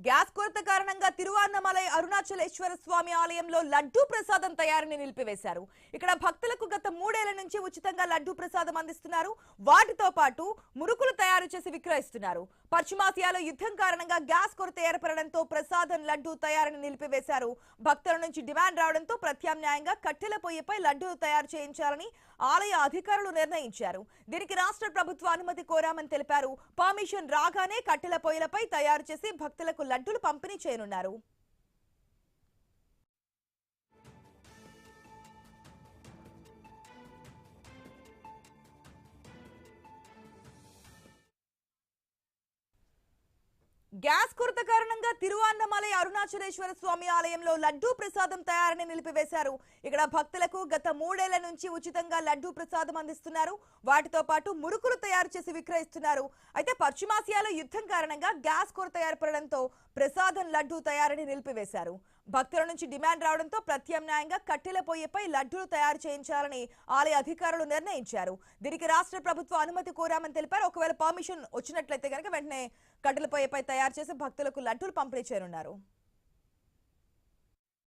Gas కొరత కారణంగా తిరువన్నమలై అరుణాచలేశ్వర స్వామి ఆలయంలో లడ్డూ ప్రసాదం తయారీని నిలిపివేశారు. ఇక్కడ భక్తులకు గత 3 ఏళ్ల నుంచి ఉచితంగా లడ్డూ ప్రసాదం అందిస్తున్నారు. వాటితో పాటు మురుకులు తయారు చేసి విక్రయిస్తున్నారు. పశ్చిమాసియాలో యుద్ధం కారణంగా గ్యాస్ కొరత ఏర్పడడంతో ప్రసాదం లడ్డూ తయారీని నిలిపివేశారు. భక్తుల నుంచి డిమాండ్ రావడంతో ప్రత్యామ్నాయంగా కట్టెల పొయ్యిపై లడ్డూలు తయారు చేయించాలని ఆలయ అధికారులు నిర్ణయించారు. దీనికి రాష్ట్ర ప్రభుత్వ అనుమతి కోరామని తెలిపారు. పర్మిషన్ రాగానే కట్టెల పొయ్యిలపై తయారు చేసి భక్తులకు లడ్డూలు పంపిణీ చేయనున్నారు. గ్యాస్ కొరత కారణంగా తిరువన్నమలై అరుణాచలేశ్వర స్వామి ఆలయంలో లడ్డూ ప్రసాదం తయారీని నిలిపివేశారు. ఇక్కడ భక్తులకు గత 3 ఏళ్ల నుంచి ఉచితంగా లడ్డూ ప్రసాదం అందిస్తున్నారు. వాటితో పాటు మురుకులు తయారు చేసి విక్రయిస్తున్నారు. అయితే పశ్చిమాసియాలో యుద్ధం కారణంగా గ్యాస్ కొరత ఏర్పడడంతో ప్రసాదం లడ్డూ తయారీని నిలిపివేశారు. భక్తుల నుంచి డిమాండ్ రావడంతో ప్రత్యామ్నాయంగా కట్టెల పొయ్యిపై లడ్డూలు తయారు చేయించాలని ఆలయ అధికారులు నిర్ణయించారు. దీనికి రాష్ట్ర ప్రభుత్వ అనుమతి కోరామని తెలిపారు. ఒకవేళ పర్మిషన్ వచ్చినట్లయితే కనుక వెంటనే కట్టెల పొయ్యిపై తయారు చేసి భక్తులకు లడ్డూలు పంపిణీ చేయనున్నారు.